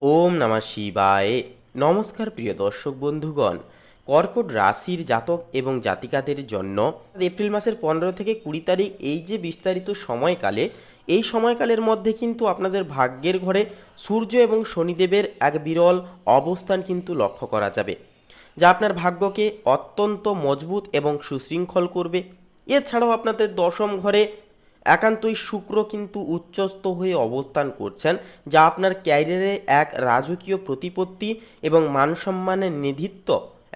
ওম নমঃ শিবায়। নমস্কার প্রিয় দর্শক বন্ধুগণ। কর্কট রাশির জাতক এবং জাতিকাদের জন্য এপ্রিল মাসের 15 থেকে 20 তারিখ এই যে বিস্তারিত সময়কালে, এই সময়কালের মধ্যে কিন্তু আপনাদের ভাগ্যের ঘরে সূর্য এবং শনিদেবের এক বিরল অবস্থান কিন্তু লক্ষ্য করা যাবে, যা আপনার ভাগ্যকে অত্যন্ত মজবুত এবং সুশৃঙ্খল করবে। এছাড়াও আপনাদের দশম ঘরে একান্তই শুক্র কিন্তু উচ্চস্থ হয়ে অবস্থান করছেন, যা আপনার ক্যারিয়ারে এক রাজকীয় প্রতিপত্তি এবং মানসম্মানের নিধিত্ব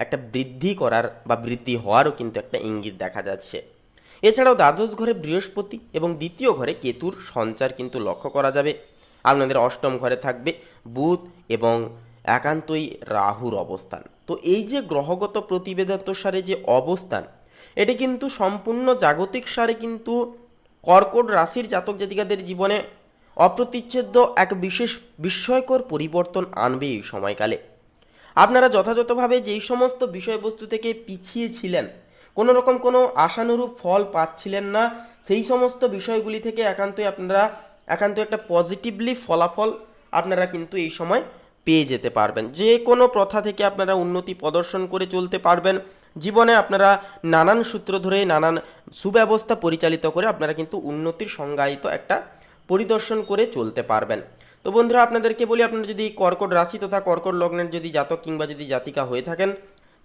একটা বৃদ্ধি করার বা বৃদ্ধি হওয়ারও কিন্তু একটা ইঙ্গিত দেখা যাচ্ছে। এছাড়াও দ্বাদশ ঘরে বৃহস্পতি এবং দ্বিতীয় ঘরে কেতুর সঞ্চার কিন্তু লক্ষ্য করা যাবে। আপনাদের অষ্টম ঘরে থাকবে বুধ এবং একান্তই রাহুর অবস্থান। তো এই যে গ্রহগত প্রতিবেদন সারে যে অবস্থান, এটি কিন্তু সম্পূর্ণ জাগতিক সারে কিন্তু কর্কট রাশির জাতক জাতিকাদের জীবনে অপ্রতিচ্ছেদ্য এক বিশেষ বিস্ময়কর পরিবর্তন আনবে এই সময়কালে। আপনারা যথাযথভাবে যেই সমস্ত বিষয়বস্তু থেকে পিছিয়ে ছিলেন, কোনো রকম কোনো আশানুরূপ ফল পাচ্ছিলেন না, সেই সমস্ত বিষয়গুলি থেকে একান্ত একটা পজিটিভলি ফলাফল আপনারা কিন্তু এই সময় পেয়ে যেতে পারবেন। যে কোনো প্রথা থেকে আপনারা উন্নতি প্রদর্শন করে চলতে পারবেন। জীবনে আপনারা নানান সূত্র ধরে নানান সুব্যবস্থা পরিচালিত করে আপনারা কিন্তু উন্নতির সংজ্ঞায়িত একটা পরিদর্শন করে চলতে পারবেন। তো বন্ধুরা, আপনাদেরকে বলি, আপনারা যদি কর্কট রাশি তথা কর্কট লগ্নের যদি জাতক কিংবা যদি জাতিকা হয়ে থাকেন,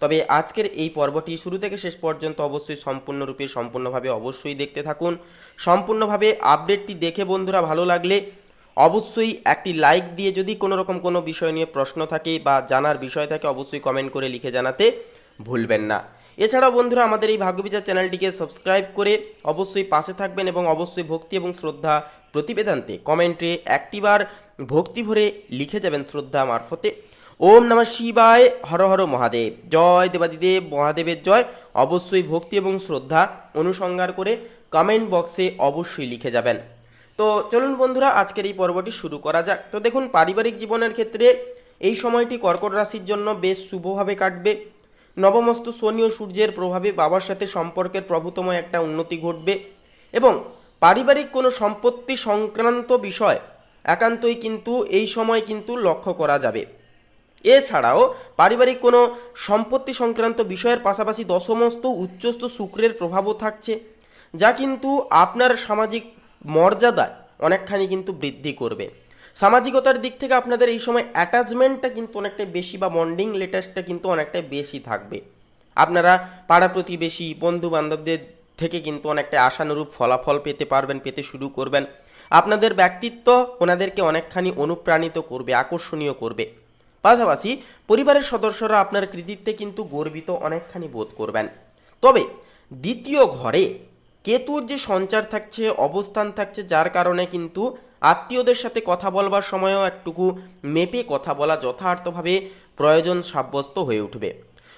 তবে আজকের এই পর্বটি শুরু থেকে শেষ পর্যন্ত অবশ্যই সম্পূর্ণভাবে অবশ্যই দেখতে থাকুন। সম্পূর্ণভাবে আপডেটটি দেখে বন্ধুরা ভালো লাগলে অবশ্যই একটি লাইক দিয়ে, যদি কোনো রকম কোনো বিষয় নিয়ে প্রশ্ন থাকে বা জানার বিষয় থাকে, অবশ্যই কমেন্ট করে লিখে জানাতে ভুলবেন না। এছাড়াও বন্ধুরা, আমাদের এই ভাগ্যবিচার চ্যানেলটিকে সাবস্ক্রাইব করে অবশ্যই পাশে থাকবেন এবং অবশ্যই ভক্তি এবং শ্রদ্ধা প্রতিবেদনতে কমেন্টে একটিবার ভক্তি ভরে লিখে যাবেন শ্রদ্ধা মারফতে। ওম নমঃ শিবায়, হর হর মহাদেব, জয় দেবাদিদেব মহাদেবের জয়। অবশ্যই ভক্তি এবং শ্রদ্ধা অনুসংহার করে কমেন্ট বক্সে অবশ্যই লিখে যাবেন। তো চলুন বন্ধুরা, আজকের এই পর্বটি শুরু করা যাক। তো দেখুন, পারিবারিক জীবনের ক্ষেত্রে এই সময়টি কর্কট রাশির জন্য বেশ শুভভাবে কাটবে। নবমস্ত শনি ও সূর্যের প্রভাবে বাবার সাথে সম্পর্কের প্রভূতময় একটা উন্নতি ঘটবে এবং পারিবারিক কোনো সম্পত্তি সংক্রান্ত বিষয় একান্তই কিন্তু এই সময় কিন্তু লক্ষ্য করা যাবে। এছাড়াও পারিবারিক কোনো সম্পত্তি সংক্রান্ত বিষয়ের পাশাপাশি দশমস্ত উচ্চস্থ শুক্রের প্রভাবও থাকছে, যা কিন্তু আপনার সামাজিক মর্যাদায় অনেকখানি কিন্তু বৃদ্ধি করবে। সামাজিকতার দিক থেকে আপনাদের এই সময় অ্যাটাচমেন্টটা কিন্তু অনেকটাই বেশি বা বন্ডিং লেটাসটা কিন্তু অনেকটাই বেশি থাকবে। আপনারা পাড়া প্রতিবেশী বন্ধু বান্ধবদের থেকে কিন্তু অনেকটা আশানুরূপ ফলাফল পেতে শুরু করবেন। আপনাদের ব্যক্তিত্ব ওনাদেরকে অনেকখানি অনুপ্রাণিত করবে, আকর্ষণীয় করবে। পাশাপাশি পরিবারের সদস্যরা আপনার কৃতিত্বে কিন্তু গর্বিত অনেকখানি বোধ করবেন। তবে দ্বিতীয় ঘরে কেতুর যে সঞ্চার থাকছে, অবস্থান থাকছে, যার কারণে কিন্তু আত্মীয়দের সাথে কথা বলবার সময়ও একটুকু মেপে কথা বলা যথার্থভাবে প্রয়োজন সাব্যস্ত হয়ে উঠবে।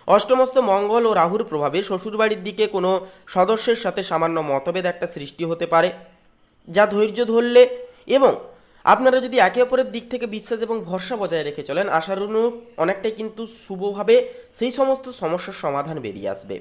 অষ্টমস্ত মঙ্গল ও রাহুর প্রভাবে শ্বশুরবাড়ির দিকে কোনো সদস্যের সাথে সামান্য মতভেদ একটা সৃষ্টি হতে পারে, যা ধৈর্য ধরলে এবং আপনারা যদি একে অপরের দিক থেকে বিশ্বাস এবং ভরসা বজায় রেখে চলেন, আশানুরূপ অনেকটাই কিন্তু শুভভাবে সেই সমস্ত সমস্যার সমাধান বেরিয়ে আসবে।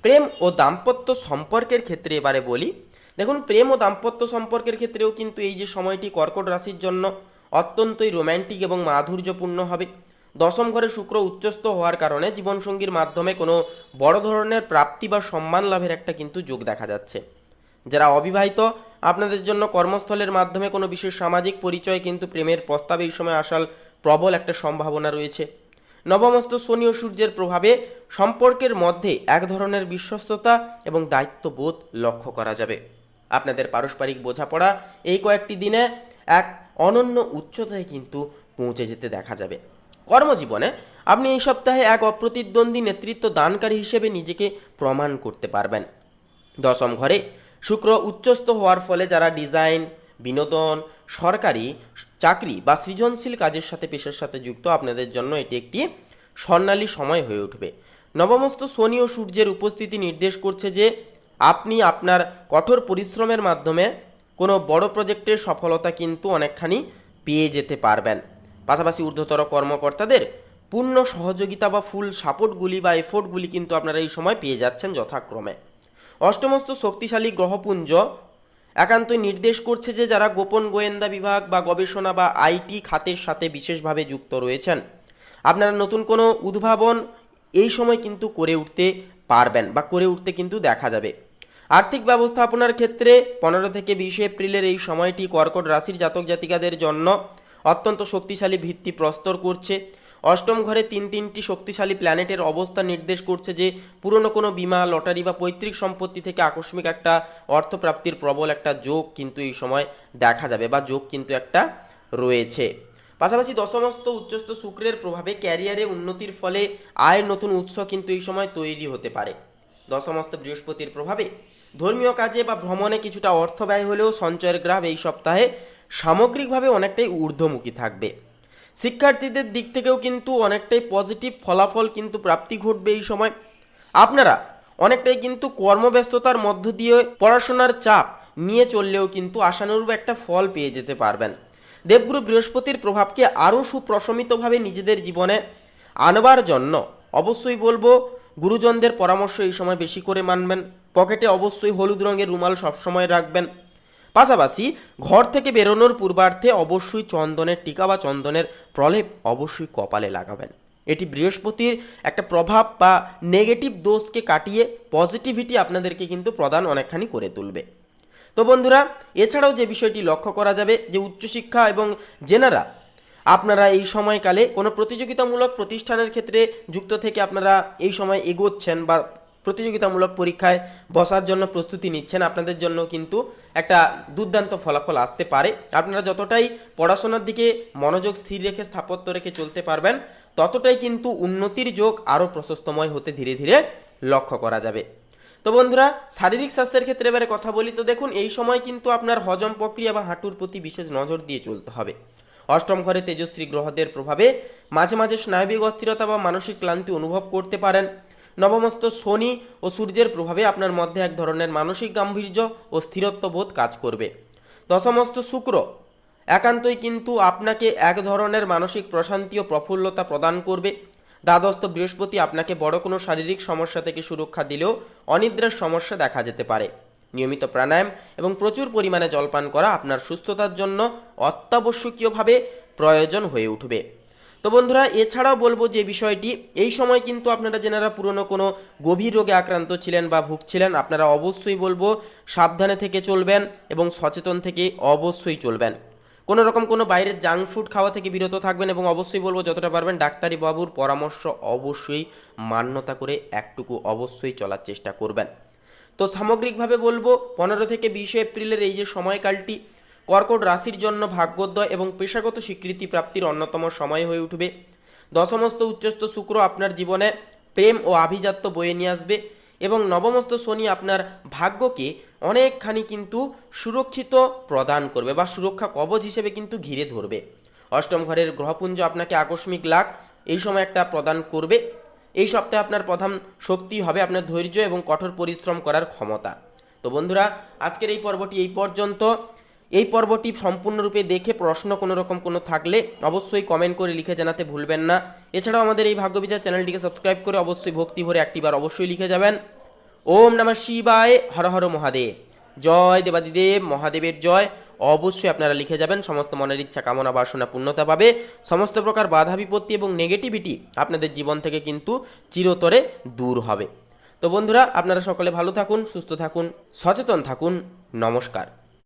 প্রেম ও দাম্পত্য সম্পর্কের ক্ষেত্রে এবারে বলি, দেখুন, প্রেম ও দাম্পত্য সম্পর্কের ক্ষেত্রেও কিন্তু এই যে সময়টি কর্কট রাশির জন্য অত্যন্তই রোম্যান্টিক এবং মাধুর্যপূর্ণ হবে। দশম ঘরে শুক্র উচ্চস্থ হওয়ার কারণে জীবনসঙ্গীর মাধ্যমে কোনো বড় ধরনের প্রাপ্তি বা সম্মান লাভের একটা কিন্তু যোগ দেখা যাচ্ছে। যারা অবিবাহিত, আপনাদের জন্য কর্মস্থলের মাধ্যমে কোনো বিশেষ সামাজিক পরিচয় কিন্তু প্রেমের প্রস্তাবে এই সময় আসার প্রবল একটা সম্ভাবনা রয়েছে। নবমস্ত শনি ও সূর্যের প্রভাবে সম্পর্কের মধ্যে এক ধরনের বিশ্বস্ততা এবং দায়িত্ববোধ লক্ষ্য করা যাবে। আপনাদের পারস্পরিক বোঝাপড়া এই কয়েকটি দিনে এক অনন্য উচ্চতায় কিন্তু পৌঁছে যেতে দেখা যাবে। কর্মজীবনে আপনি এই সপ্তাহে এক অপ্রতিদ্বন্দ্বী নেতৃত্ব দানকারী হিসেবে নিজেকে প্রমাণ করতে পারবেন। দশম ঘরে শুক্র উচ্চস্থ হওয়ার ফলে যারা ডিজাইন, বিনোদন, সরকারি চাকরি বা সৃজনশীল কাজের সাথে পেশার সাথে যুক্ত, আপনাদের জন্য এটি একটি স্বর্ণালী সময় হয়ে উঠবে। নবমস্ত শনি ও সূর্যের উপস্থিতি নির্দেশ করছে যে আপনি আপনার কঠোর পরিশ্রমের মাধ্যমে কোনো বড় প্রজেক্টের সফলতা কিন্তু অনেকখানি পেয়ে যেতে পারবেন। পাশাপাশি ঊর্ধ্বতর কর্মকর্তাদের পূর্ণ সহযোগিতা বা ফুল সাপোর্টগুলি বা এফোর্টগুলি কিন্তু আপনারা এই সময় পেয়ে যাচ্ছেন যথাক্রমে। অষ্টমস্ত শক্তিশালী গ্রহপুঞ্জ একান্তই নির্দেশ করছে যে যারা গোপন গোয়েন্দা বিভাগ বা গবেষণা বা আইটি খাতের সাথে বিশেষভাবে যুক্ত রয়েছেন, আপনারা নতুন কোনো উদ্ভাবন এই সময় কিন্তু করে উঠতে পারবেন বা করে উঠতে কিন্তু দেখা যাবে। আর্থিক ব্যবস্থাপনার ক্ষেত্রে 15 থেকে 20 এপ্রিলের এই সময়টি কর্কট রাশির জাতক জাতিকাদের জন্য অত্যন্ত শক্তিশালী ভিত্তি প্রস্তর করছে। অষ্টম ঘরে তিনটি শক্তিশালী প্ল্যানেটের অবস্থা নির্দেশ করছে যে পুরনো কোনো বিমা, লটারি বা পৈতৃক সম্পত্তি থেকে আকস্মিক একটা অর্থপ্রাপ্তির প্রবল একটা যোগ কিন্তু এই সময় দেখা যাবে বা যোগ কিন্তু একটা রয়েছে। পাশাপাশি দশমস্ত উচ্চস্থ শুক্রের প্রভাবে ক্যারিয়ারে উন্নতির ফলে আয়ের নতুন উৎস কিন্তু এই সময় তৈরি হতে পারে। দশমস্ত বৃহস্পতির প্রভাবে ধর্মীয় কাজে বা ভ্রমণে কিছুটা অর্থ ব্যয় হলেও সঞ্চয়ের গ্রাফ এই সপ্তাহে সামগ্রিকভাবে অনেকটাই ঊর্ধ্বমুখী থাকবে। শিক্ষার্থীদের দিক থেকেও কিন্তু অনেকটাই পজিটিভ ফলাফল কিন্তু প্রাপ্তি ঘটবে এই সময়। আপনারা অনেকটাই কিন্তু কর্মব্যস্ততার মধ্য দিয়ে পড়াশোনার চাপ নিয়ে চললেও কিন্তু আশানুরূপ একটা ফল পেয়ে যেতে পারবেন। দেবগুরু বৃহস্পতির প্রভাবকে আরও সুপ্রশমিতভাবে নিজেদের জীবনে আনবার জন্য অবশ্যই বলবো গুরুজনদের পরামর্শ এই সময় বেশি করে মানবেন। পকেটে অবশ্যই হলুদ রঙের রুমাল সবসময় রাখবেন। পাশাপাশি ঘর থেকে বেরোনোর পূর্বার্ধে অবশ্যই চন্দনের টিকা বা চন্দনের প্রলেপ অবশ্যই কপালে লাগাবেন। এটি বৃহস্পতির একটা প্রভাব বা নেগেটিভ দোষকে কাটিয়ে পজিটিভিটি আপনাদেরকে কিন্তু প্রদান অনেকখানি করে তুলবে। তো বন্ধুরা, এছাড়াও যে বিষয়টি লক্ষ্য করা যাবে যে উচ্চশিক্ষা এবং জেনারা আপনারা এই সময়কালে কোনো প্রতিযোগিতামূলক প্রতিষ্ঠানের ক্ষেত্রে যুক্ত থেকে আপনারা এই সময় এগোচ্ছেন বা প্রতিযোগিতামূলক পরীক্ষায় বসার জন্য প্রস্তুতি নিচ্ছেন, আপনাদের জন্য কিন্তু একটা দুর্দান্ত ফলাফল আসতে পারে। আপনারা যতটাই পড়াশোনার দিকে মনোযোগ স্থির রেখে স্থাপত্য রেখে চলতে পারবেন, ততটাই কিন্তু উন্নতির যোগ আরও প্রশস্তময় হতে ধীরে ধীরে লক্ষ্য করা যাবে। তো বন্ধুরা, শারীরিক স্বাস্থ্যের ক্ষেত্রে এবারে কথা বলি। তো দেখুন, এই সময় কিন্তু আপনার হজম প্রক্রিয়া বা হাঁটুর প্রতি বিশেষ নজর দিয়ে চলতে হবে। অষ্টম ঘরে তেজস্বী গ্রহদের প্রভাবে মাঝে মাঝে স্নায়বিক অস্থিরতা বা মানসিক ক্লান্তি অনুভব করতে পারেন। নবমস্ত শনি ও সূর্যের প্রভাবে আপনার মধ্যে এক ধরনের মানসিক গাম্ভীর্য ও স্থিরত্ববোধ কাজ করবে। দশমস্ত শুক্র একান্তই কিন্তু আপনাকে এক ধরনের মানসিক প্রশান্তি ও প্রফুল্লতা প্রদান করবে। দ্বাদশত বৃহস্পতি আপনাকে বড় কোনো শারীরিক সমস্যা থেকে সুরক্ষা দিলেও অনিদ্রার সমস্যা দেখা যেতে পারে। নিয়মিত প্রাণায়াম এবং প্রচুর পরিমাণে জলপান করা আপনার সুস্থতার জন্য অত্যাবশ্যকীয়ভাবে প্রয়োজন হয়ে উঠবে। তো বন্ধুরা, এছাড়াও বলবো যে বিষয়টি, এই সময় কিন্তু আপনারা যেনারা পুরনো কোনো গভীর রোগে আক্রান্ত ছিলেন বা ভুগছিলেন, আপনারা অবশ্যই বলবো সাবধানে থেকে চলবেন এবং সচেতন থেকে অবশ্যই চলবেন। কোনো রকম কোনো বাইরের জাঙ্ক ফুড খাওয়া থেকে বিরত থাকবেন এবং অবশ্যই বলবো যতটা পারবেন ডাক্তারি বাবুর পরামর্শ অবশ্যই মান্যতা করে একটুকু অবশ্যই চলার চেষ্টা করবেন। তো সামগ্রিকভাবে বলবো 15 থেকে 20 এপ্রিলের এই যে সময়কালটি কর্কট রাশির জন্য ভাগ্যোদয় এবং পেশাগত স্বীকৃতি প্রাপ্তির অন্যতম সময় হয়ে উঠবে। দশমস্ত উচ্চস্থ শুক্র আপনার জীবনে প্রেম ও আভিজাত্য বয়ে নিয়ে আসবে এবং নবমস্ত শনি আপনার ভাগ্যকে অনেকখানি কিন্তু সুরক্ষিত প্রদান করবে বা সুরক্ষা কবচ হিসেবে কিন্তু ঘিরে ধরবে। অষ্টম ঘরের গ্রহপুঞ্জ আপনাকে আকস্মিক লাভ এই সময় একটা প্রদান করবে। এই সপ্তাহে আপনার প্রধান শক্তি হবে আপনার ধৈর্য এবং কঠোর পরিশ্রম করার ক্ষমতা। তো বন্ধুরা, আজকের এই পর্বটি এই পর্যন্ত। এই পর্বটি সম্পূর্ণরূপে দেখে প্রশ্ন কোনো রকম কোনো থাকলে অবশ্যই কমেন্ট করে লিখে জানাতে ভুলবেন না। এছাড়াও আমাদের এই ভাগ্যবিচার চ্যানেলটিকে সাবস্ক্রাইব করে অবশ্যই ভক্তি ভরে একটিবার অবশ্যই লিখে যাবেন। ওম নমঃ শিবায়, হর হর মহাদেব, জয় দেবাদিদেব মহাদেবের জয়। অবশ্যই আপনারা লিখে যাবেন। সমস্ত মনের ইচ্ছা কামনা বাসনা পূর্ণতা পাবে। সমস্ত প্রকার বাধা বিপত্তি এবং নেগেটিভিটি আপনাদের জীবন থেকে কিন্তু চিরতরে দূর হবে। তো বন্ধুরা, আপনারা সকলে ভালো থাকুন, সুস্থ থাকুন, সচেতন থাকুন। নমস্কার।